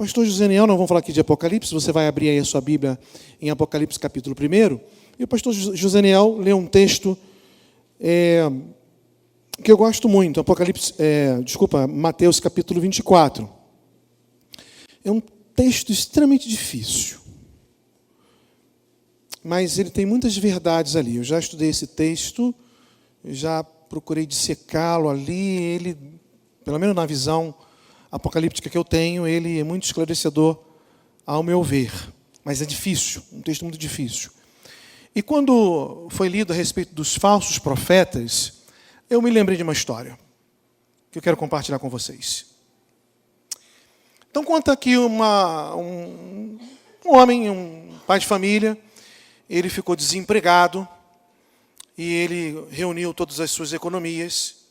pastor Joseniel, nós vamos falar aqui de Apocalipse, você vai abrir aí a sua Bíblia em Apocalipse capítulo 1, e o pastor Joseniel lê um texto que eu gosto muito, Mateus capítulo 24. É um texto extremamente difícil, mas ele tem muitas verdades ali. Eu já estudei esse texto, já procurei dissecá-lo ali, ele, pelo menos na visão apocalíptica que eu tenho, ele é muito esclarecedor ao meu ver. Mas é difícil, um texto muito difícil. E quando foi lido a respeito dos falsos profetas, eu me lembrei de uma história que eu quero compartilhar com vocês. Então conta aqui um homem, um pai de família, ele ficou desempregado e ele reuniu todas as suas economias.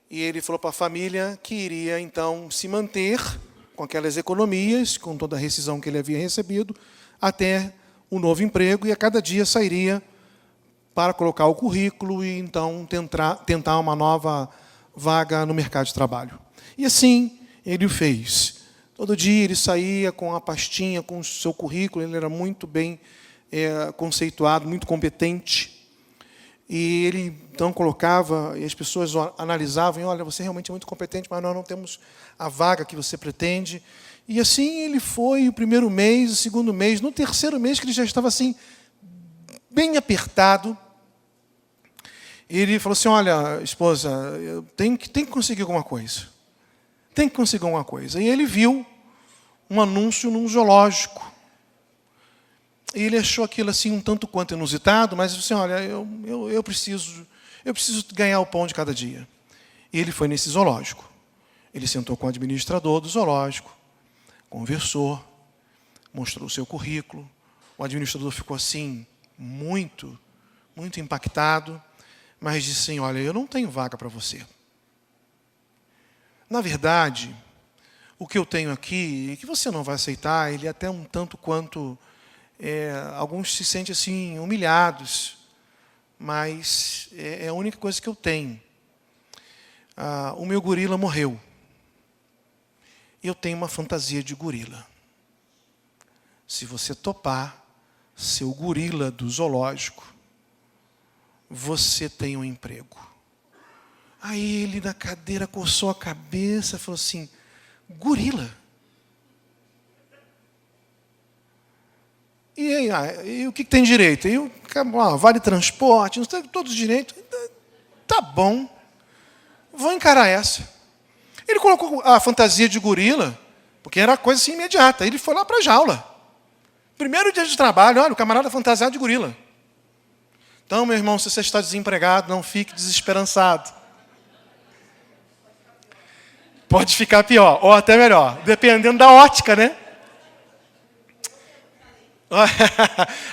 E ele falou para a família que iria, então, se manter com aquelas economias, com toda a rescisão que ele havia recebido, até um novo emprego, e a cada dia sairia para colocar o currículo e, então, tentar uma nova vaga no mercado de trabalho. E assim ele o fez. Todo dia ele saía com a pastinha, com o seu currículo, ele era muito bem conceituado, muito competente. E ele, então, colocava, e as pessoas analisavam, olha, você realmente é muito competente, mas nós não temos a vaga que você pretende. E assim ele foi o primeiro mês, o segundo mês, no terceiro mês, que ele já estava assim, bem apertado. Ele falou assim, olha, esposa, eu tenho que conseguir alguma coisa. Tem que conseguir alguma coisa. E ele viu um anúncio num zoológico. E ele achou aquilo assim um tanto quanto inusitado, mas disse assim, olha, eu preciso ganhar o pão de cada dia. E ele foi nesse zoológico. Ele sentou com o administrador do zoológico, conversou, mostrou o seu currículo. O administrador ficou assim, muito, muito impactado, mas disse assim, olha, eu não tenho vaga para você. Na verdade, o que eu tenho aqui, que você não vai aceitar, ele é até um tanto quanto... alguns se sentem assim humilhados, mas é a única coisa que eu tenho. O meu gorila morreu. Eu tenho uma fantasia de gorila. Se você topar ser o gorila do zoológico, você tem um emprego. Aí ele na cadeira coçou a cabeça e falou assim, gorila? E aí, e o que tem direito? E vale transporte, não tem todos os direitos. Tá bom, vou encarar essa. Ele colocou a fantasia de gorila, porque era coisa assim imediata. Ele foi lá para a jaula. Primeiro dia de trabalho, olha, o camarada fantasiado de gorila. Então, meu irmão, se você está desempregado, não fique desesperançado. Pode ficar pior, ou até melhor, dependendo da ótica, né?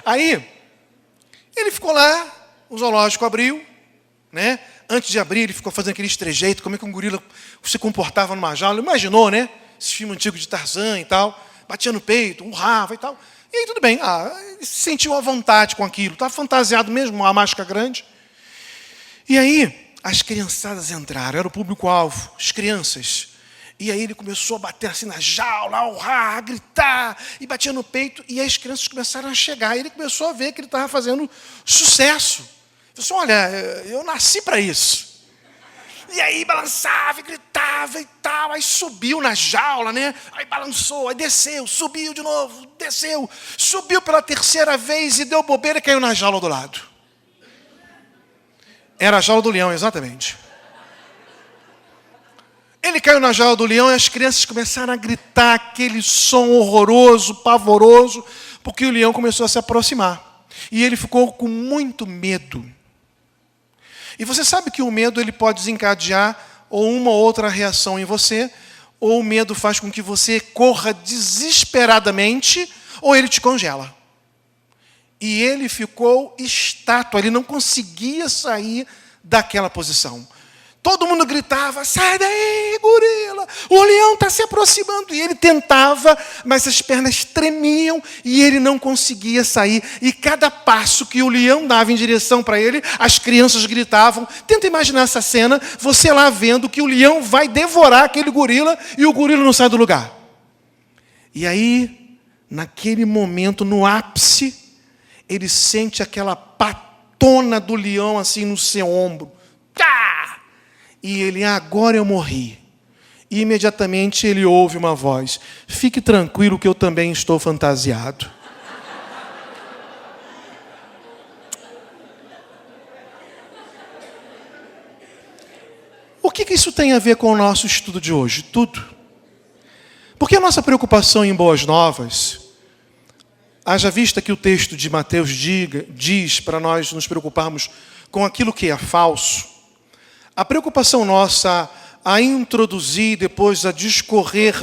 Aí, ele ficou lá, o zoológico abriu, né? Antes de abrir, ele ficou fazendo aquele trejeito, como é que um gorila se comportava numa jaula. Imaginou, né? Esse filme antigo de Tarzan e tal, batia no peito, urrava e tal. E aí tudo bem, ele se sentiu à vontade com aquilo, estava fantasiado mesmo, uma máscara grande. E aí, as criançadas entraram, era o público-alvo, as crianças. E aí ele começou a bater assim na jaula, a urrar, a gritar, e batia no peito, e as crianças começaram a chegar. E ele começou a ver que ele estava fazendo sucesso. Ele disse, olha, eu nasci para isso. E aí balançava, e gritava e tal, aí subiu na jaula, né? Aí balançou, aí desceu, subiu de novo, desceu, subiu pela terceira vez e deu bobeira e caiu na jaula do lado. Era a jaula do leão, exatamente. Ele caiu na jaula do leão e as crianças começaram a gritar aquele som horroroso, pavoroso, porque o leão começou a se aproximar. E ele ficou com muito medo. E você sabe que o medo ele pode desencadear ou uma ou outra reação em você, ou o medo faz com que você corra desesperadamente, ou ele te congela. E ele ficou estátua, ele não conseguia sair daquela posição. Todo mundo gritava, sai daí, gorila, o leão está se aproximando. E ele tentava, mas as pernas tremiam e ele não conseguia sair. E cada passo que o leão dava em direção para ele, as crianças gritavam. Tenta imaginar essa cena, você lá vendo que o leão vai devorar aquele gorila e o gorila não sai do lugar. E aí, naquele momento, no ápice, ele sente aquela patona do leão assim no seu ombro. Tá! E ele, agora eu morri. E imediatamente ele ouve uma voz: fique tranquilo que eu também estou fantasiado. O que isso tem a ver com o nosso estudo de hoje? Tudo. Porque a nossa preocupação em boas novas, haja vista que o texto de Mateus diz para nós nos preocuparmos com aquilo que é falso, a preocupação nossa a introduzir, depois a discorrer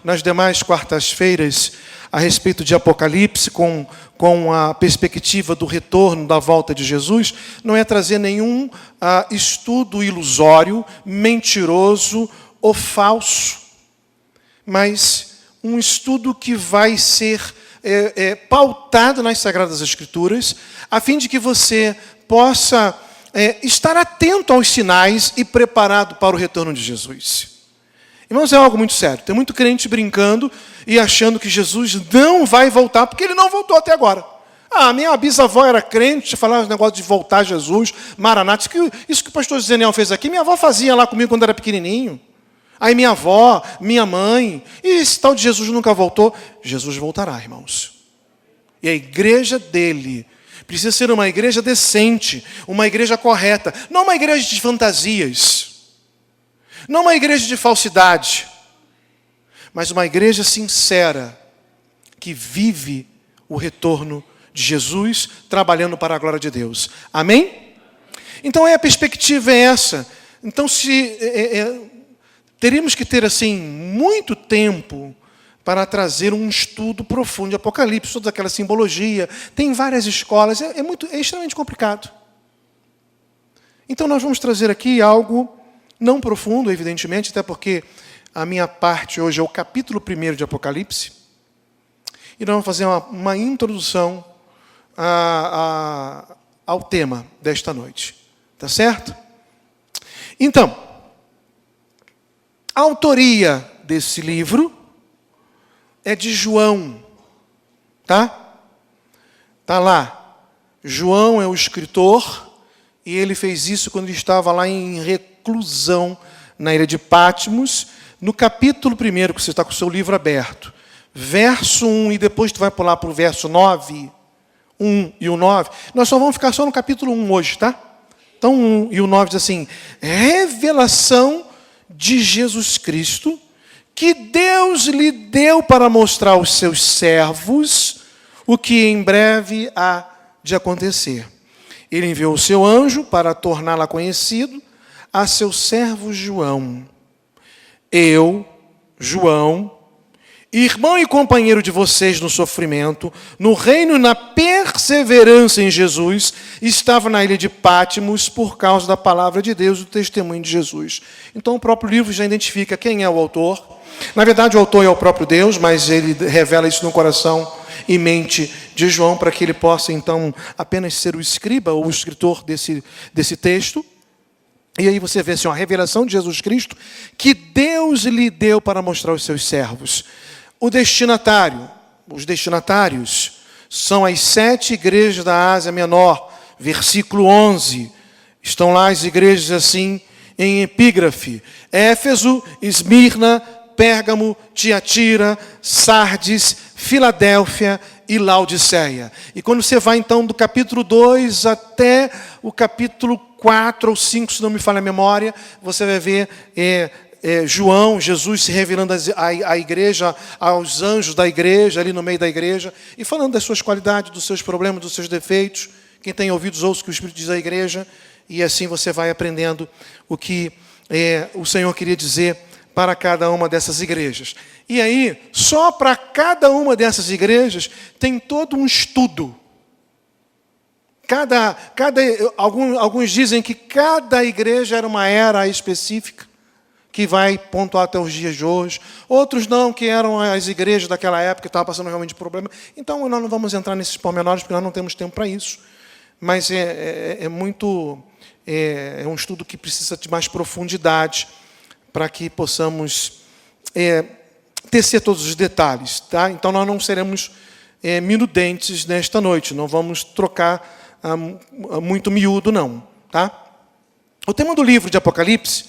nas demais quartas-feiras a respeito de Apocalipse, com a perspectiva do retorno, da volta de Jesus, não é trazer nenhum estudo ilusório, mentiroso ou falso, mas um estudo que vai ser pautado nas Sagradas Escrituras, a fim de que você possa estar atento aos sinais e preparado para o retorno de Jesus. Irmãos, é algo muito sério. Tem muito crente brincando e achando que Jesus não vai voltar, porque ele não voltou até agora. Minha bisavó era crente, falava esse negócio de voltar a Jesus, Maranata. Isso que o pastor Zeniel fez aqui, minha avó fazia lá comigo quando era pequenininho. Aí minha avó, minha mãe, e esse tal de Jesus nunca voltou. Jesus voltará, irmãos. E a igreja dele precisa ser uma igreja decente, uma igreja correta, não uma igreja de fantasias, não uma igreja de falsidade, mas uma igreja sincera, que vive o retorno de Jesus, trabalhando para a glória de Deus. Amém? Então a perspectiva é essa. Então teríamos que ter assim muito tempo para trazer um estudo profundo de Apocalipse, toda aquela simbologia. Tem várias escolas, é extremamente complicado. Então nós vamos trazer aqui algo não profundo, evidentemente, até porque a minha parte hoje é o capítulo 1 de Apocalipse. E nós vamos fazer uma introdução ao tema desta noite. Tá certo? Então, a autoria desse livro é de João, tá? Tá lá. João é o escritor, e ele fez isso quando ele estava lá em reclusão na ilha de Patmos, no capítulo 1, que você está com o seu livro aberto. Verso 1, e depois tu vai pular para o verso 9, 1 e o 9. Nós só vamos ficar só no capítulo 1 hoje, tá? Então, 1 e o 9 diz assim: revelação de Jesus Cristo, que Deus lhe deu para mostrar aos seus servos o que em breve há de acontecer. Ele enviou o seu anjo para torná-la conhecido a seu servo João. Eu, João, irmão e companheiro de vocês no sofrimento, no reino e na perseverança em Jesus, estava na ilha de Patmos por causa da palavra de Deus e do testemunho de Jesus. Então o próprio livro já identifica quem é o autor. Na verdade, o autor é o próprio Deus, mas ele revela isso no coração e mente de João, para que ele possa, então, apenas ser o escriba ou o escritor desse texto. E aí você vê assim, a revelação de Jesus Cristo, que Deus lhe deu para mostrar aos seus servos. Os destinatários são as 7 igrejas da Ásia Menor, versículo 11. Estão lá as igrejas assim, em epígrafe: Éfeso, Esmirna, Pérgamo, Tiatira, Sardes, Filadélfia e Laodiceia. E quando você vai então do capítulo 2 até o capítulo 4 ou 5, se não me falha a memória, você vai ver Jesus se revelando à igreja, aos anjos da igreja, ali no meio da igreja, e falando das suas qualidades, dos seus problemas, dos seus defeitos. Quem tem ouvidos, ouça o que o Espírito diz à igreja, e assim você vai aprendendo o que o Senhor queria dizer para cada uma dessas igrejas. E aí, só para cada uma dessas igrejas, tem todo um estudo. Alguns dizem que cada igreja era uma era específica, que vai pontuar até os dias de hoje. Outros não, que eram as igrejas daquela época que estavam passando realmente problema. Então, nós não vamos entrar nesses pormenores, porque nós não temos tempo para isso. Mas é um estudo que precisa de mais profundidade, para que possamos tecer todos os detalhes, tá? Então nós não seremos minudentes nesta noite, não vamos trocar muito miúdo, não, tá? O tema do livro de Apocalipse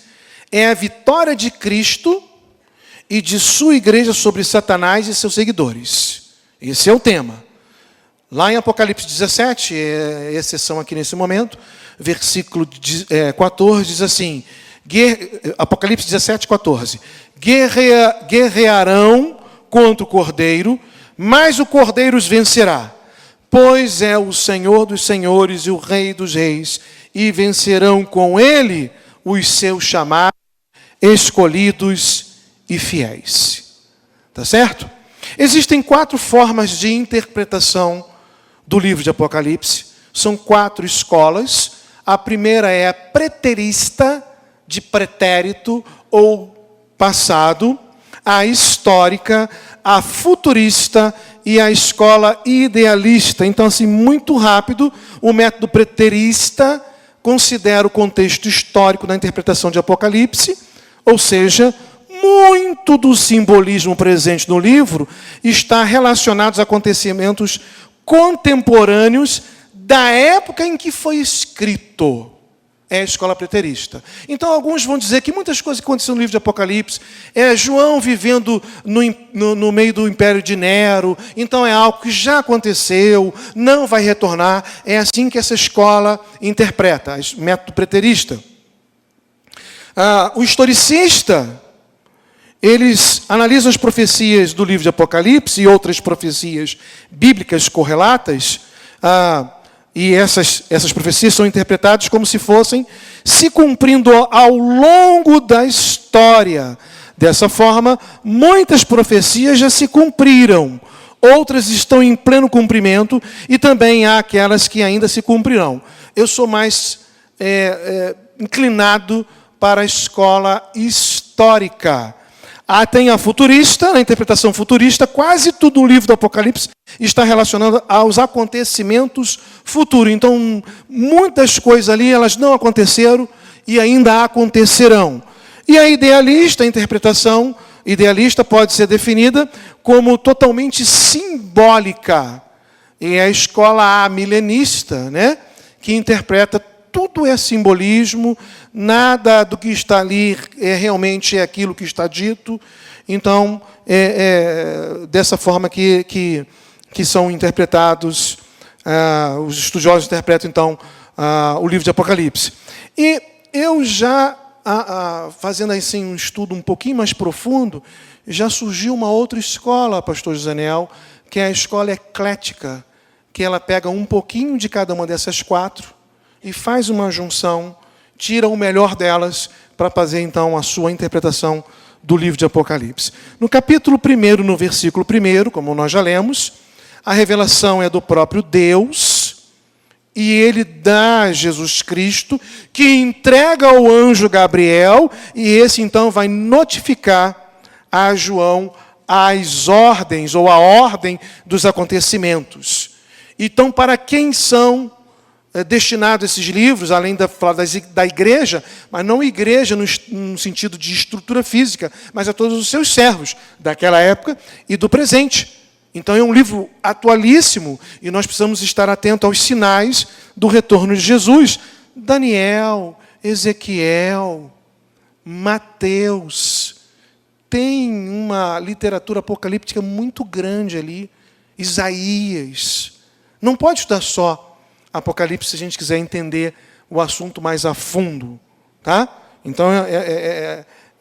é a vitória de Cristo e de sua igreja sobre Satanás e seus seguidores. Esse é o tema. Lá em Apocalipse 17, exceção aqui nesse momento, versículo 14, diz assim, Apocalipse 17, 14. Guerrearão contra o Cordeiro, mas o Cordeiro os vencerá, pois é o Senhor dos senhores e o Rei dos reis, e vencerão com ele os seus chamados, escolhidos e fiéis. Tá certo? Existem 4 formas de interpretação do livro de Apocalipse. São 4 escolas. A primeira é a preterista, de pretérito ou passado, a histórica, a futurista e a escola idealista. Então, assim, muito rápido, o método preterista considera o contexto histórico da interpretação de Apocalipse, ou seja, muito do simbolismo presente no livro está relacionado aos acontecimentos contemporâneos da época em que foi escrito. É a escola preterista. Então, alguns vão dizer que muitas coisas que aconteceram no livro de Apocalipse é João vivendo no meio do império de Nero, então é algo que já aconteceu, não vai retornar. É assim que essa escola interpreta, método preterista. O historicista, eles analisam as profecias do livro de Apocalipse e outras profecias bíblicas correlatas, e essas profecias são interpretadas como se fossem se cumprindo ao longo da história. Dessa forma, muitas profecias já se cumpriram, outras estão em pleno cumprimento, e também há aquelas que ainda se cumprirão. Eu sou mais inclinado para a escola histórica. Tem a futurista, na interpretação futurista, quase tudo no livro do Apocalipse está relacionado aos acontecimentos futuros. Então, muitas coisas ali, elas não aconteceram e ainda acontecerão. E a idealista, a interpretação idealista pode ser definida como totalmente simbólica. E é a escola milenista, né, que interpreta tudo é simbolismo, nada do que está ali realmente é aquilo que está dito. Então, dessa forma que são interpretados, os estudiosos interpretam, então, o livro de Apocalipse. E eu já, fazendo assim um estudo um pouquinho mais profundo, já surgiu uma outra escola, pastor José Nel, que é a escola eclética, que ela pega um pouquinho de cada uma dessas 4, e faz uma junção, tira o melhor delas para fazer, então, a sua interpretação do livro de Apocalipse. No capítulo 1, no versículo 1, como nós já lemos, a revelação é do próprio Deus, e ele dá a Jesus Cristo, que entrega ao anjo Gabriel, e esse, então, vai notificar a João as ordens, ou a ordem dos acontecimentos. Então, para quem são destinados esses livros, além da igreja, mas não igreja no sentido de estrutura física, mas a todos os seus servos, daquela época e do presente. Então é um livro atualíssimo, e nós precisamos estar atentos aos sinais do retorno de Jesus. Daniel, Ezequiel, Mateus, tem uma literatura apocalíptica muito grande ali. Isaías. Não pode estudar só Apocalipse se a gente quiser entender o assunto mais a fundo, tá? Então,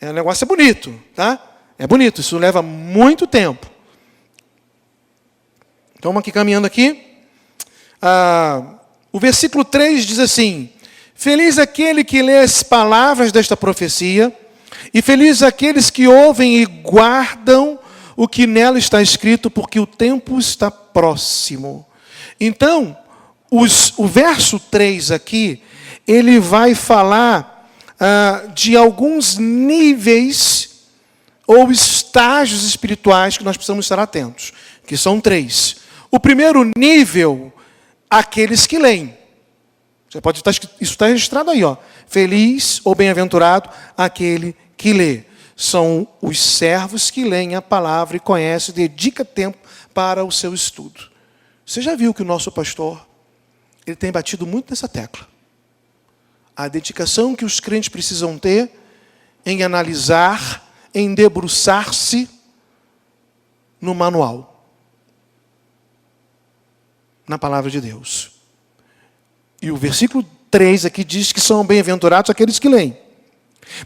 o negócio é bonito, tá? É bonito, isso leva muito tempo. Então, vamos aqui caminhando aqui. O versículo 3 diz assim: feliz aquele que lê as palavras desta profecia, e feliz aqueles que ouvem e guardam o que nela está escrito, porque o tempo está próximo. Então, o verso 3 aqui, ele vai falar de alguns níveis ou estágios espirituais que nós precisamos estar atentos, que são 3. O primeiro nível, aqueles que leem. Você pode estar, isso está registrado aí, ó. Feliz ou bem-aventurado aquele que lê. são os servos que leem a palavra e conhecem e dedicam tempo para o seu estudo. Você já viu que o nosso pastor, ele tem batido muito nessa tecla. A dedicação que os crentes precisam ter em analisar, em debruçar-se no manual, na palavra de Deus. E o versículo 3 aqui diz que são bem-aventurados aqueles que leem.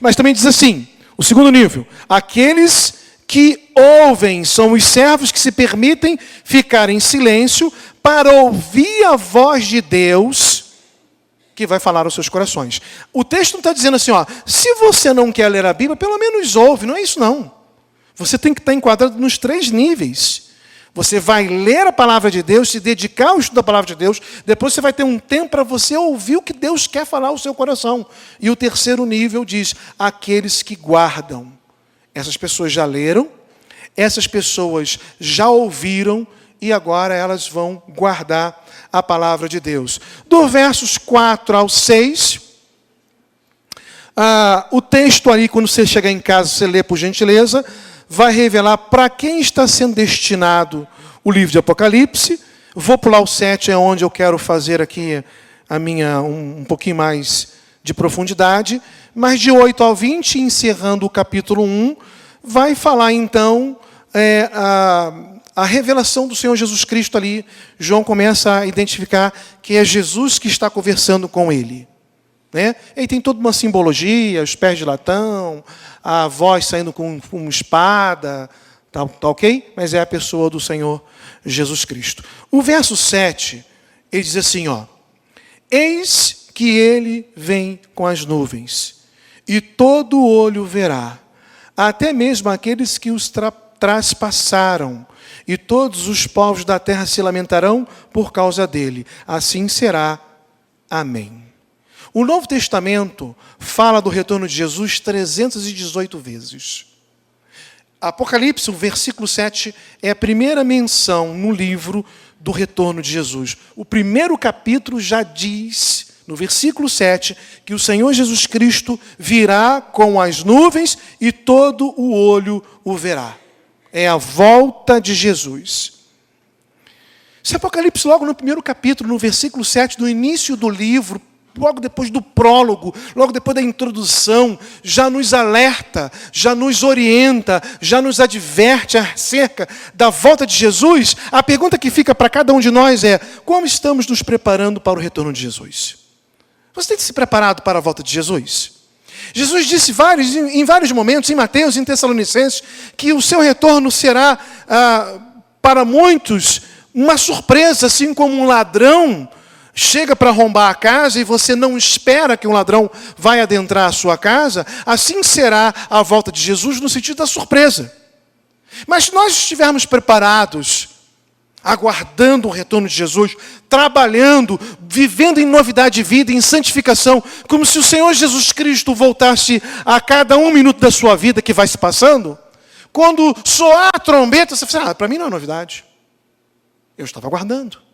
Mas também diz assim, o segundo nível, aqueles que ouvem são os servos que se permitem ficar em silêncio para ouvir a voz de Deus que vai falar aos seus corações. O texto não está dizendo assim, ó, se você não quer ler a Bíblia, pelo menos ouve. Não é isso, não. Você tem que estar enquadrado nos 3 níveis. Você vai ler a palavra de Deus, se dedicar ao estudo da palavra de Deus, depois você vai ter um tempo para você ouvir o que Deus quer falar ao seu coração. E o terceiro nível diz, aqueles que guardam. Essas pessoas já leram, essas pessoas já ouviram, e agora elas vão guardar a palavra de Deus. Do versos 4 ao 6, o texto ali, quando você chegar em casa, você lê por gentileza, vai revelar para quem está sendo destinado o livro de Apocalipse. Vou pular o 7, é onde eu quero fazer aqui a minha um pouquinho mais de profundidade. Mas de 8 ao 20, encerrando o capítulo 1, vai falar então a revelação do Senhor Jesus Cristo ali. João começa a identificar que é Jesus que está conversando com ele. Né? E tem toda uma simbologia, os pés de latão, a voz saindo com uma espada, tá ok? Mas é a pessoa do Senhor Jesus Cristo. O verso 7, ele diz assim, ó, eis que ele vem com as nuvens, e todo olho verá, até mesmo aqueles que os traspassaram, e todos os povos da terra se lamentarão por causa dele. Assim será. Amém. O Novo Testamento fala do retorno de Jesus 318 vezes. Apocalipse, o versículo 7, é a primeira menção no livro do retorno de Jesus. O primeiro capítulo já diz, no versículo 7, que o Senhor Jesus Cristo virá com as nuvens e todo o olho o verá. É a volta de Jesus. Esse Apocalipse, logo no primeiro capítulo, no versículo 7, no início do livro, logo depois do prólogo, logo depois da introdução, já nos alerta, já nos orienta, já nos adverte acerca da volta de Jesus. A pergunta que fica para cada um de nós é, como estamos nos preparando para o retorno de Jesus? Você tem se preparado para a volta de Jesus? Jesus disse em vários momentos, em Mateus, em Tessalonicenses, que o seu retorno será, para muitos, uma surpresa, assim como um ladrão chega para arrombar a casa e você não espera que um ladrão vai adentrar a sua casa. Assim será a volta de Jesus no sentido da surpresa. Mas se nós estivermos preparados, aguardando o retorno de Jesus, trabalhando, vivendo em novidade de vida, em santificação, como se o Senhor Jesus Cristo voltasse a cada 1 minuto da sua vida que vai se passando, quando soar a trombeta, você fala, para mim não é novidade. Eu estava aguardando.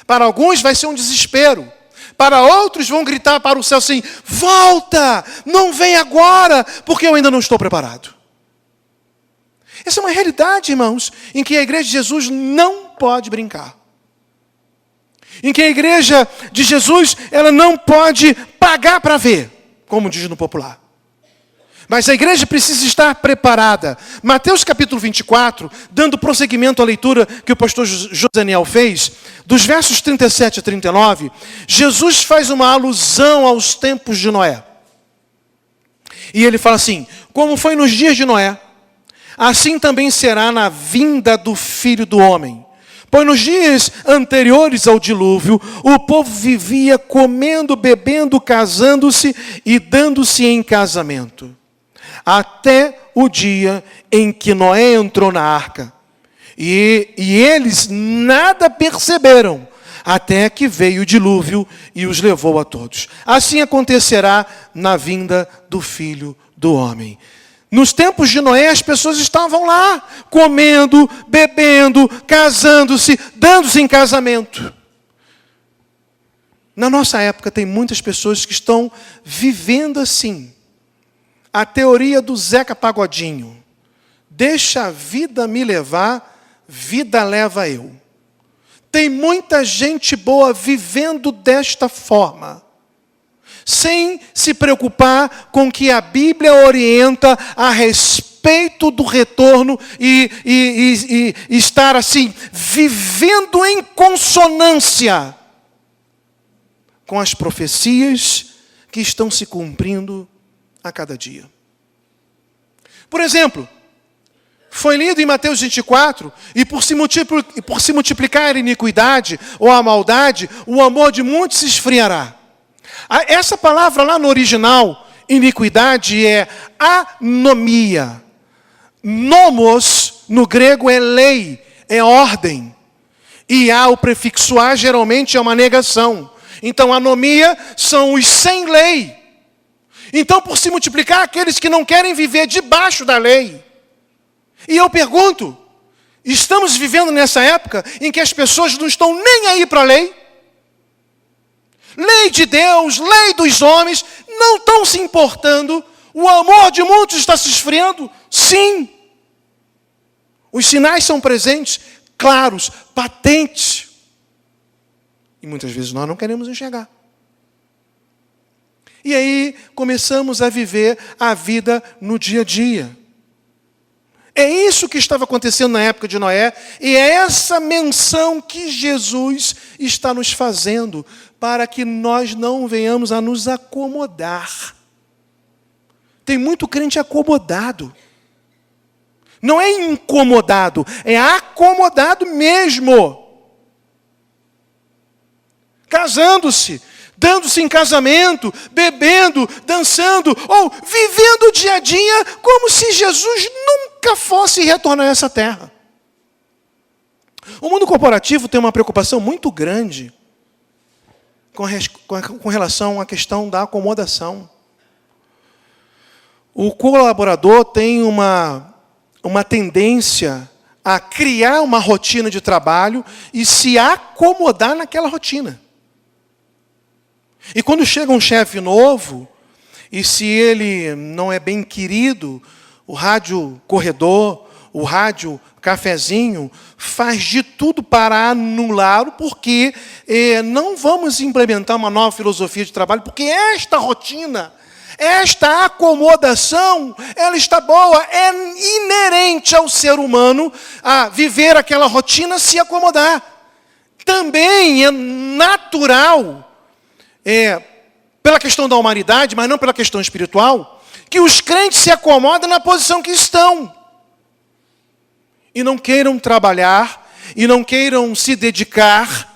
Para alguns vai ser um desespero. Para outros vão gritar para o céu assim, volta, não vem agora, porque eu ainda não estou preparado. Essa é uma realidade, irmãos, em que a igreja de Jesus não pode brincar. Em que a igreja de Jesus, ela não pode pagar para ver, como diz no popular. Mas a igreja precisa estar preparada. Mateus capítulo 24, dando prosseguimento à leitura que o pastor Josaniel fez, dos versos 37 a 39, Jesus faz uma alusão aos tempos de Noé. E ele fala assim, como foi nos dias de Noé, assim também será na vinda do Filho do Homem. Pois nos dias anteriores ao dilúvio, o povo vivia comendo, bebendo, casando-se e dando-se em casamento. Até o dia em que Noé entrou na arca. E eles nada perceberam, até que veio o dilúvio e os levou a todos. Assim acontecerá na vinda do Filho do Homem. Nos tempos de Noé, as pessoas estavam lá, comendo, bebendo, casando-se, dando-se em casamento. Na nossa época, tem muitas pessoas que estão vivendo assim. a teoria do Zeca Pagodinho. Deixa a vida me levar, vida leva eu. Tem muita gente boa vivendo desta forma, sem se preocupar com o que a Bíblia orienta a respeito do retorno e estar assim, vivendo em consonância com as profecias que estão se cumprindo a cada dia. Por exemplo, foi lido em Mateus 24, e por se multiplicar a iniquidade ou a maldade, o amor de muitos se esfriará. Essa palavra lá no original, iniquidade, é anomia. Nomos, no grego, é lei, é ordem. E o prefixo a geralmente é uma negação. Então, anomia são os sem lei. Então, por se multiplicar aqueles que não querem viver debaixo da lei. E eu pergunto, estamos vivendo nessa época em que as pessoas não estão nem aí para a lei? Lei de Deus, lei dos homens, não estão se importando. O amor de muitos está se esfriando? Sim. Os sinais são presentes, claros, patentes. E muitas vezes nós não queremos enxergar. E aí começamos a viver a vida no dia a dia. É isso que estava acontecendo na época de Noé, e é essa menção que Jesus está nos fazendo, para que nós não venhamos a nos acomodar. Tem muito crente acomodado. Não é incomodado, é acomodado mesmo. Casando-se, dando-se em casamento, bebendo, dançando, ou vivendo o dia a dia como se Jesus nunca fosse retornar a essa terra. O mundo corporativo tem uma preocupação muito grande com relação à questão da acomodação. O colaborador tem uma tendência a criar uma rotina de trabalho e se acomodar naquela rotina. E quando chega um chefe novo, e se ele não é bem querido, o rádio corredor, o rádio cafezinho, faz de tudo para anulá-lo, porque não vamos implementar uma nova filosofia de trabalho, porque esta rotina, esta acomodação, ela está boa, é inerente ao ser humano a viver aquela rotina, se acomodar. Também é natural, pela questão da humanidade, mas não pela questão espiritual, que os crentes se acomodam na posição que estão. E não queiram trabalhar, e não queiram se dedicar,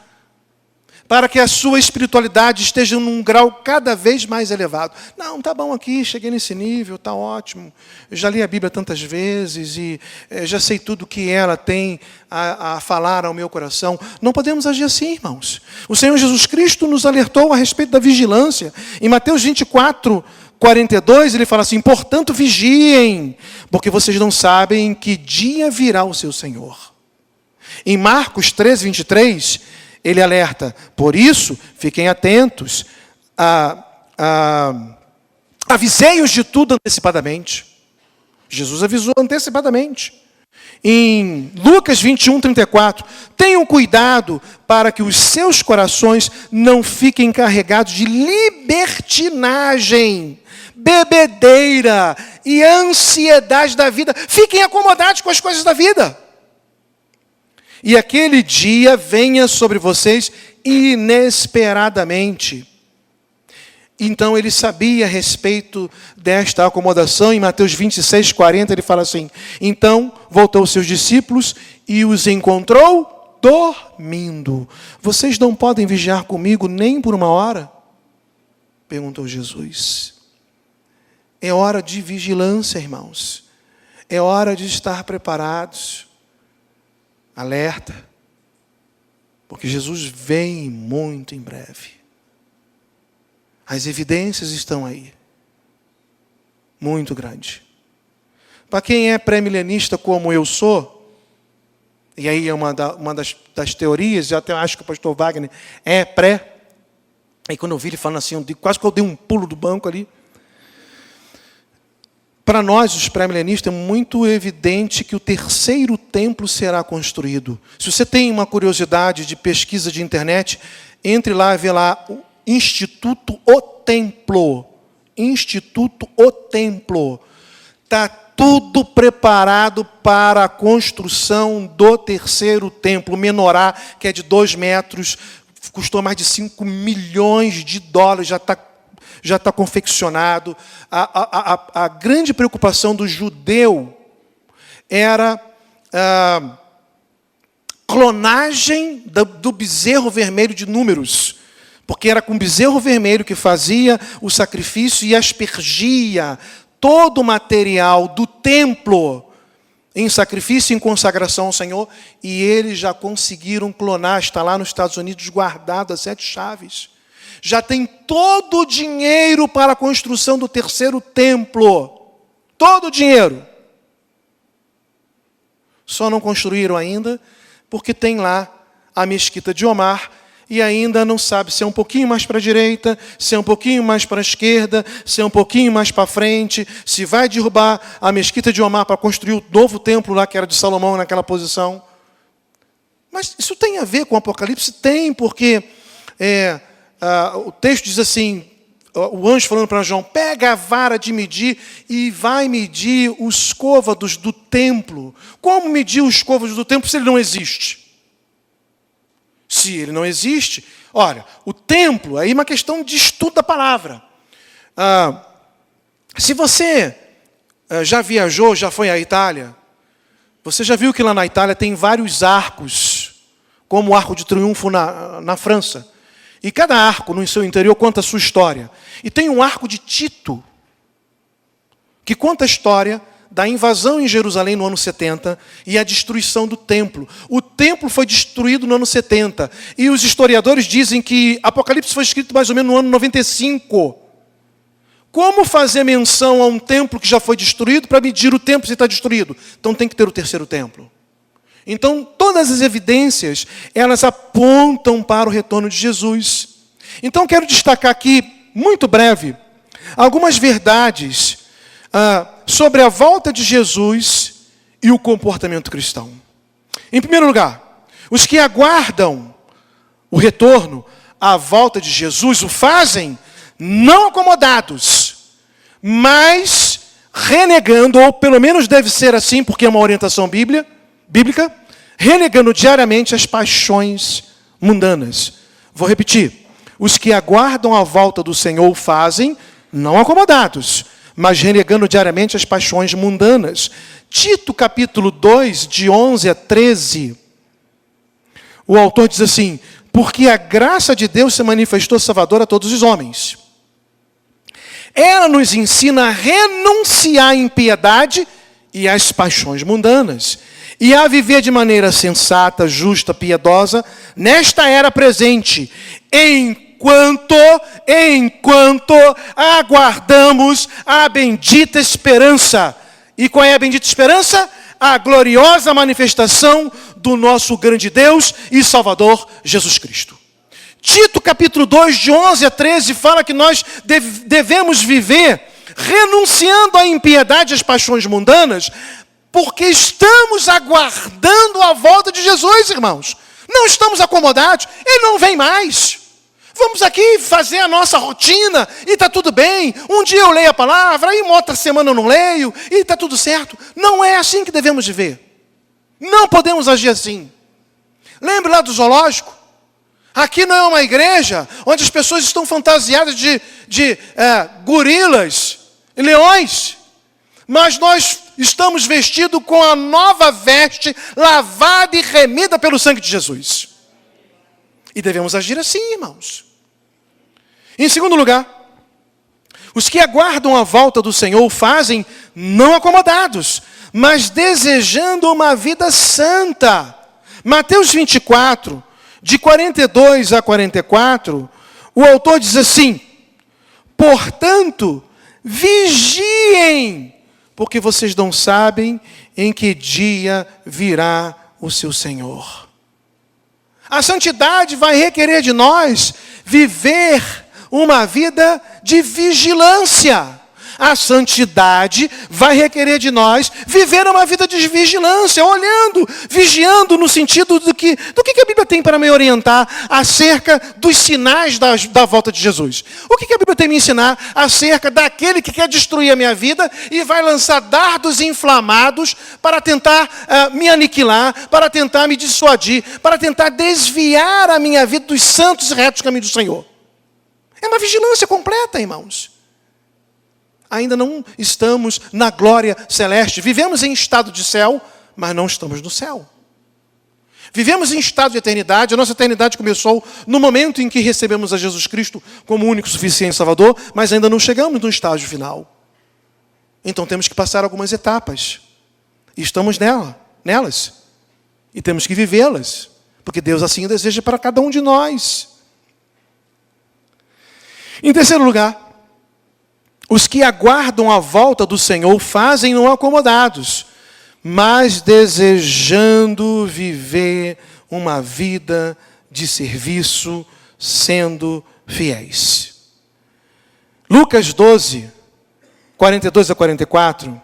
para que a sua espiritualidade esteja num grau cada vez mais elevado. Não, está bom aqui, cheguei nesse nível, está ótimo. Eu já li a Bíblia tantas vezes e já sei tudo que ela tem a falar ao meu coração. Não podemos agir assim, irmãos. O Senhor Jesus Cristo nos alertou a respeito da vigilância. Em Mateus 24, 42, ele fala assim: portanto, vigiem, porque vocês não sabem em que dia virá o seu Senhor. Em Marcos 13, 23, ele alerta: por isso, fiquem atentos, avisei-os de tudo antecipadamente. Jesus avisou antecipadamente. Em Lucas 21, 34, tenham cuidado para que os seus corações não fiquem carregados de libertinagem, bebedeira e ansiedade da vida. Fiquem acomodados com as coisas da vida. E aquele dia venha sobre vocês inesperadamente. Então ele sabia a respeito desta acomodação. Em Mateus 26, 40, ele fala assim: então voltou aos seus discípulos e os encontrou dormindo. Vocês não podem vigiar comigo nem por uma hora? Perguntou Jesus. É hora de vigilância, irmãos. É hora de estar preparados. Alerta. Porque Jesus vem muito em breve. As evidências estão aí. Muito grande. Para quem é pré-milenista como eu sou, e aí é uma das teorias, eu até acho que o pastor Wagner é pré. Aí quando eu vi ele falando assim, quase que eu dei um pulo do banco ali. Para nós, os pré-milenistas, é muito evidente que o terceiro templo será construído. Se você tem uma curiosidade de pesquisa de internet, entre lá e vê lá o Instituto O Templo. Instituto O Templo. Está tudo preparado para a construção do terceiro templo. O menorá, que é de 2 metros, custou mais de 5 milhões de dólares, já está confeccionado. A grande preocupação do judeu era a clonagem do bezerro vermelho de Números, porque era com o bezerro vermelho que fazia o sacrifício e aspergia todo o material do templo em sacrifício e em consagração ao Senhor, e eles já conseguiram clonar, está lá nos Estados Unidos guardado as 7 chaves. Já tem todo o dinheiro para a construção do terceiro templo. Todo o dinheiro. Só não construíram ainda, porque tem lá a mesquita de Omar, e ainda não sabe se é um pouquinho mais para a direita, se é um pouquinho mais para a esquerda, se é um pouquinho mais para frente, se vai derrubar a mesquita de Omar para construir o novo templo lá, que era de Salomão, naquela posição. Mas isso tem a ver com o Apocalipse? Tem, porque o texto diz assim, o anjo falando para João, pega a vara de medir e vai medir os côvados do templo. Como medir os côvados do templo se ele não existe? Se ele não existe, olha, o templo, aí é uma questão de estudo da palavra. Se você já viajou, já foi à Itália, você já viu que lá na Itália tem vários arcos, como o Arco de Triunfo na França. E cada arco no seu interior conta a sua história. E tem um arco de Tito, que conta a história da invasão em Jerusalém no ano 70 e a destruição do templo. O templo foi destruído no ano 70. E os historiadores dizem que Apocalipse foi escrito mais ou menos no ano 95. Como fazer menção a um templo que já foi destruído para medir o templo se está destruído? Então tem que ter o terceiro templo. Então, todas as evidências, elas apontam para o retorno de Jesus. Então, quero destacar aqui, muito breve, algumas verdades sobre a volta de Jesus e o comportamento cristão. Em primeiro lugar, os que aguardam o retorno, a volta de Jesus, o fazem não acomodados, mas renegando, ou pelo menos deve ser assim, porque é uma orientação bíblica, renegando diariamente as paixões mundanas. Vou repetir. Os que aguardam a volta do Senhor o fazem, não acomodados, mas renegando diariamente as paixões mundanas. Tito, capítulo 2, de 11 a 13, o autor diz assim, porque a graça de Deus se manifestou salvadora a todos os homens. Ela nos ensina a renunciar à impiedade e às paixões mundanas, e a viver de maneira sensata, justa, piedosa, nesta era presente, enquanto aguardamos a bendita esperança. E qual é a bendita esperança? A gloriosa manifestação do nosso grande Deus e Salvador, Jesus Cristo. Tito, capítulo 2, de 11 a 13, fala que nós devemos viver renunciando à impiedade e às paixões mundanas, porque estamos aguardando a volta de Jesus, irmãos. Não estamos acomodados, Ele não vem mais. Vamos aqui fazer a nossa rotina e está tudo bem. Um dia eu leio a palavra, aí uma outra semana eu não leio e está tudo certo. Não é assim que devemos viver. Não podemos agir assim. Lembre lá do zoológico. Aqui não é uma igreja onde as pessoas estão fantasiadas de gorilas e leões. Mas nós estamos vestidos com a nova veste, lavada e remida pelo sangue de Jesus. E devemos agir assim, irmãos. Em segundo lugar, os que aguardam a volta do Senhor fazem não acomodados, mas desejando uma vida santa. Mateus 24, de 42 a 44, o autor diz assim, portanto, vigiem, porque vocês não sabem em que dia virá o seu Senhor. A santidade vai requerer de nós viver uma vida de vigilância. A santidade vai requerer de nós viver uma vida de vigilância, olhando, vigiando no sentido do que a Bíblia tem para me orientar acerca dos sinais da volta de Jesus. O que a Bíblia tem me ensinar acerca daquele que quer destruir a minha vida e vai lançar dardos inflamados para tentar me aniquilar, para tentar me dissuadir, para tentar desviar a minha vida dos santos e retos caminhos do Senhor. É uma vigilância completa, irmãos. Ainda não estamos na glória celeste. Vivemos em estado de céu, mas não estamos no céu. Vivemos em estado de eternidade. A nossa eternidade começou no momento em que recebemos a Jesus Cristo como único, suficiente Salvador, mas ainda não chegamos no estágio final. Então temos que passar algumas etapas. E estamos nelas. E temos que vivê-las. Porque Deus assim deseja para cada um de nós. Em terceiro lugar, os que aguardam a volta do Senhor fazem não acomodados, mas desejando viver uma vida de serviço, sendo fiéis. Lucas 12, 42 a 44,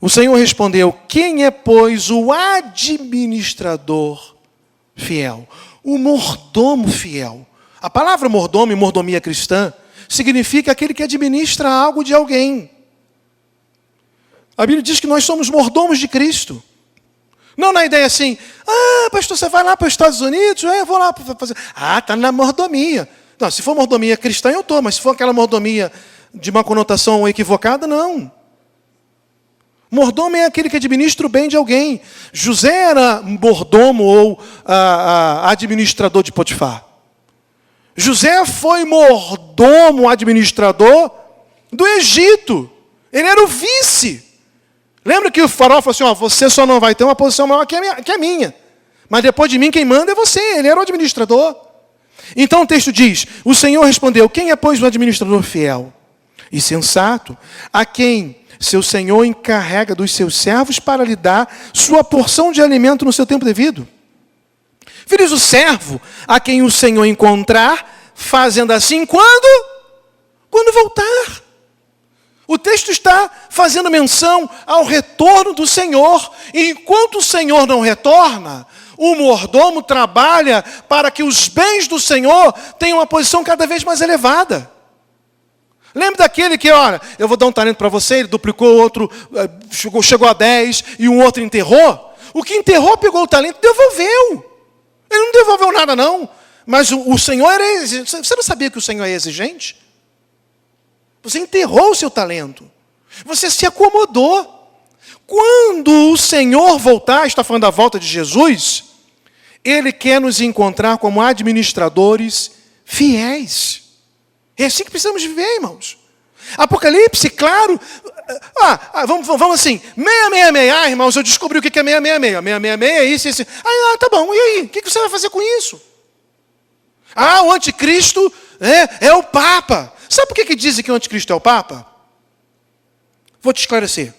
o Senhor respondeu: quem é, pois, o administrador fiel? O mordomo fiel. A palavra mordomo e mordomia cristã significa aquele que administra algo de alguém. A Bíblia diz que nós somos mordomos de Cristo. Não na ideia assim, pastor, você vai lá para os Estados Unidos? Eu vou lá para fazer. Está na mordomia. Não, se for mordomia cristã, eu estou, mas se for aquela mordomia de uma conotação equivocada, não. Mordomo é aquele que administra o bem de alguém. José era mordomo ou administrador de Potifar. José foi mordomo, administrador do Egito. Ele era o vice. Lembra que o faraó falou assim, você só não vai ter uma posição maior que a minha. Mas depois de mim, quem manda é você. Ele era o administrador. Então o texto diz, o Senhor respondeu, quem é, pois, o administrador fiel e sensato, a quem seu Senhor encarrega dos seus servos para lhe dar sua porção de alimento no seu tempo devido? Feliz o servo a quem o Senhor encontrar, fazendo assim quando voltar. O texto está fazendo menção ao retorno do Senhor. E enquanto o Senhor não retorna, o mordomo trabalha para que os bens do Senhor tenham uma posição cada vez mais elevada. Lembra daquele que, olha, eu vou dar um talento para você, ele duplicou, o outro chegou a 10 e um outro enterrou. O que enterrou pegou o talento e devolveu. Ele não devolveu nada, não. Mas o Senhor era exigente. Você não sabia que o Senhor é exigente? Você enterrou o seu talento. Você se acomodou. Quando o Senhor voltar, está falando da volta de Jesus, Ele quer nos encontrar como administradores fiéis. É assim que precisamos viver, irmãos. Apocalipse, claro. Vamos assim, 666, irmãos, eu descobri o que é 666. 666 é isso. Tá bom, e aí? O que você vai fazer com isso? O anticristo é o Papa. Sabe por que dizem que o anticristo é o Papa? Vou te esclarecer.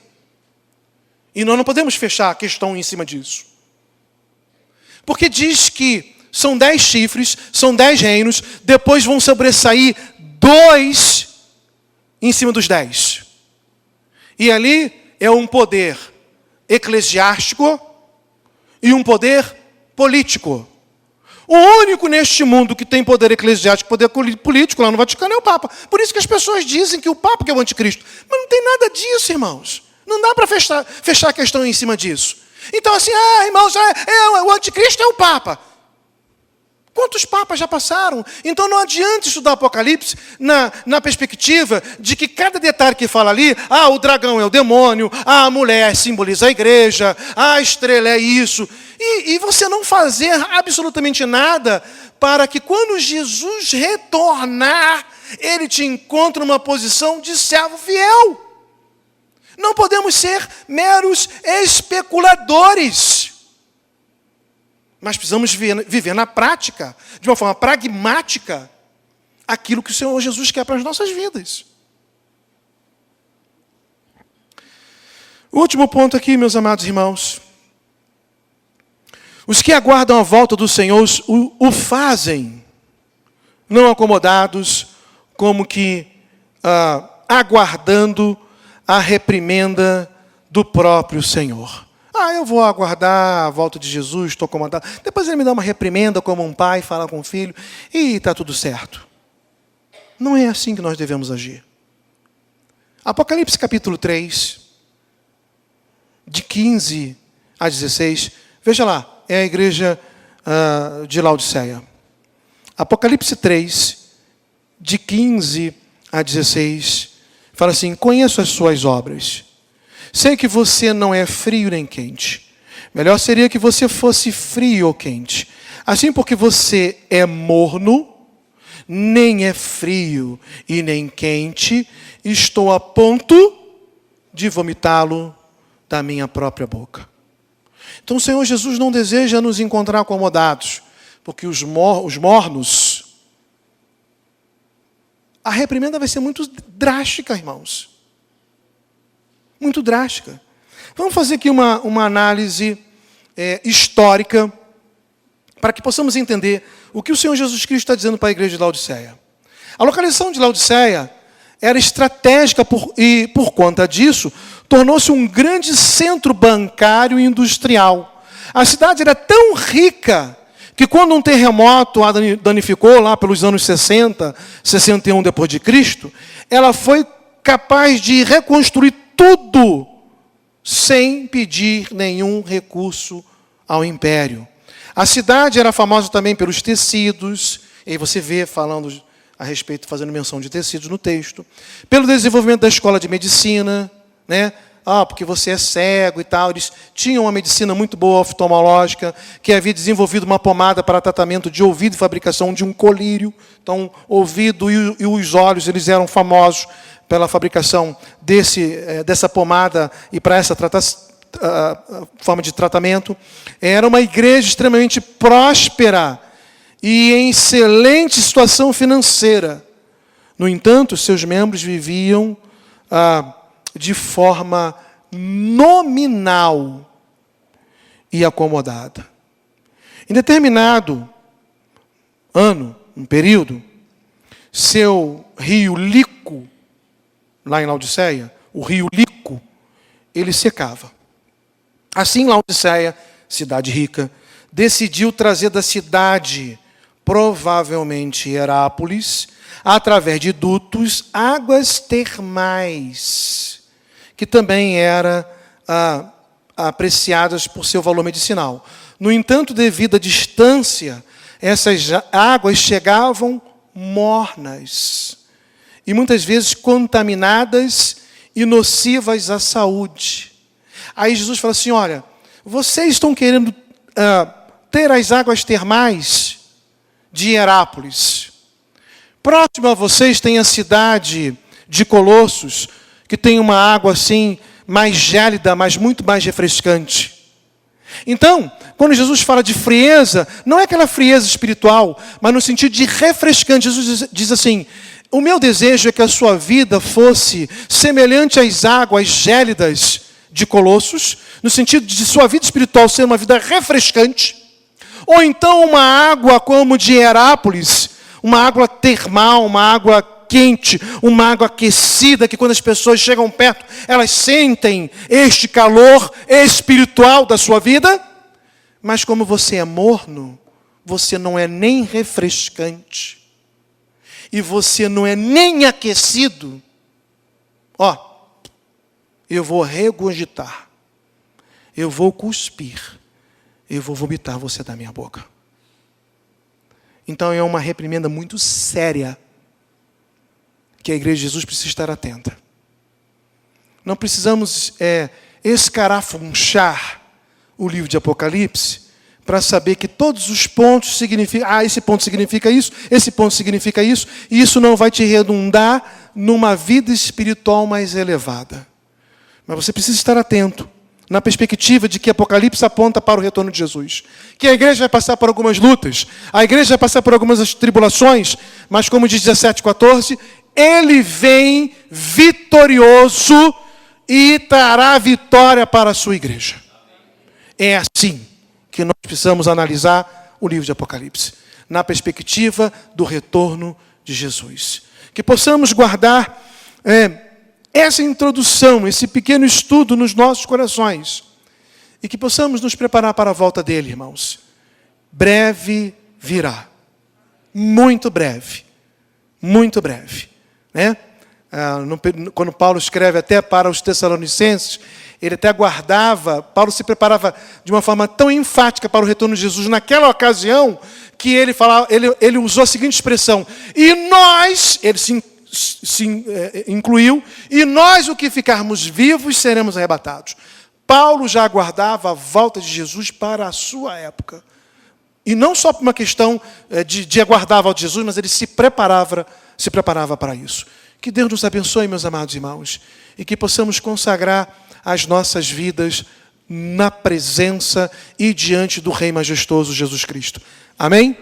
E nós não podemos fechar a questão em cima disso. Porque diz que são 10 chifres, são 10 reinos, depois vão sobressair 2 em cima dos 10. E ali é um poder eclesiástico e um poder político. O único neste mundo que tem poder eclesiástico e poder político lá no Vaticano é o Papa. Por isso que as pessoas dizem que o Papa que é o anticristo. Mas não tem nada disso, irmãos. Não dá para fechar a questão em cima disso. Então assim, irmãos, o anticristo é o Papa. Quantos papas já passaram? Então não adianta estudar Apocalipse na perspectiva de que cada detalhe que fala ali, o dragão é o demônio, a mulher simboliza a igreja, a estrela é isso. E você não fazer absolutamente nada para que quando Jesus retornar, Ele te encontre numa posição de servo fiel. Não podemos ser meros especuladores. Mas precisamos viver na prática, de uma forma pragmática, aquilo que o Senhor Jesus quer para as nossas vidas. O último ponto aqui, meus amados irmãos. Os que aguardam a volta do Senhor o fazem, não acomodados, como que aguardando a reprimenda do próprio Senhor. Eu vou aguardar a volta de Jesus, estou comandado. Depois ele me dá uma reprimenda como um pai, fala com o filho, e está tudo certo. Não é assim que nós devemos agir. Apocalipse capítulo 3, de 15 a 16. Veja lá, é a igreja de Laodiceia. Apocalipse 3, de 15 a 16, fala assim: conheço as suas obras. Sei que você não é frio nem quente. Melhor seria que você fosse frio ou quente. Assim, porque você é morno, nem é frio e nem quente, estou a ponto de vomitá-lo da minha própria boca. Então o Senhor Jesus não deseja nos encontrar acomodados, porque os mornos, a reprimenda vai ser muito drástica, irmãos. Muito drástica. Vamos fazer aqui uma análise histórica, para que possamos entender o que o Senhor Jesus Cristo está dizendo para a igreja de Laodiceia. A localização de Laodiceia era estratégica e, por conta disso, tornou-se um grande centro bancário e industrial. A cidade era tão rica que, quando um terremoto a danificou, lá pelos anos 60, 61 depois de Cristo, ela foi capaz de reconstruir tudo sem pedir nenhum recurso ao império. A cidade era famosa também pelos tecidos, e aí você vê falando a respeito, fazendo menção de tecidos no texto, pelo desenvolvimento da escola de medicina, né? Porque você é cego e tal. Eles tinham uma medicina muito boa oftalmológica, que havia desenvolvido uma pomada para tratamento de ouvido e fabricação de um colírio. Então, ouvido e os olhos, eles eram famosos pela fabricação dessa pomada e para essa forma de tratamento. Era uma igreja extremamente próspera e em excelente situação financeira. No entanto, seus membros viviam de forma nominal e acomodada. Em determinado ano, um período, seu rio Lico, lá em Laodiceia, o rio Lico, ele secava. Assim, Laodiceia, cidade rica, decidiu trazer da cidade, provavelmente Herápolis, através de dutos, águas termais, que também eram apreciadas por seu valor medicinal. No entanto, devido à distância, essas águas chegavam mornas e muitas vezes contaminadas e nocivas à saúde. Aí Jesus fala assim: olha, vocês estão querendo ter as águas termais de Herápolis. Próximo a vocês tem a cidade de Colossos, que tem uma água assim mais gélida, mas muito mais refrescante. Então, quando Jesus fala de frieza, não é aquela frieza espiritual, mas no sentido de refrescante. Jesus diz assim: o meu desejo é que a sua vida fosse semelhante às águas gélidas de Colossos, no sentido de sua vida espiritual ser uma vida refrescante, ou então uma água como de Herápolis, uma água termal, uma água quente, uma água aquecida, que quando as pessoas chegam perto, elas sentem este calor espiritual da sua vida. Mas como você é morno, você não é nem refrescante, e você não é nem aquecido, eu vou regurgitar, eu vou cuspir, eu vou vomitar você da minha boca. Então é uma reprimenda muito séria, que a igreja de Jesus precisa estar atenta. Não precisamos escarafunchar o livro de Apocalipse para saber que todos os pontos significam, esse ponto significa isso, esse ponto significa isso, e isso não vai te redundar numa vida espiritual mais elevada. Mas você precisa estar atento, na perspectiva de que Apocalipse aponta para o retorno de Jesus. Que a igreja vai passar por algumas lutas, a igreja vai passar por algumas tribulações, mas como diz 17:14, ele vem vitorioso e trará vitória para a sua igreja. É assim que nós precisamos analisar o livro de Apocalipse, na perspectiva do retorno de Jesus. Que possamos guardar essa introdução, esse pequeno estudo nos nossos corações. E que possamos nos preparar para a volta dele, irmãos. Breve virá. Muito breve. Muito breve. Né? Quando Paulo escreve até para os Tessalonicenses, ele até aguardava, Paulo se preparava de uma forma tão enfática para o retorno de Jesus naquela ocasião, que ele usou a seguinte expressão: e nós, ele se incluiu, e nós, o que ficarmos vivos, seremos arrebatados. Paulo já aguardava a volta de Jesus para a sua época. E não só por uma questão de aguardar a volta de Jesus, mas ele se preparava para isso. Que Deus nos abençoe, meus amados irmãos, e que possamos consagrar as nossas vidas na presença e diante do Rei majestoso Jesus Cristo. Amém?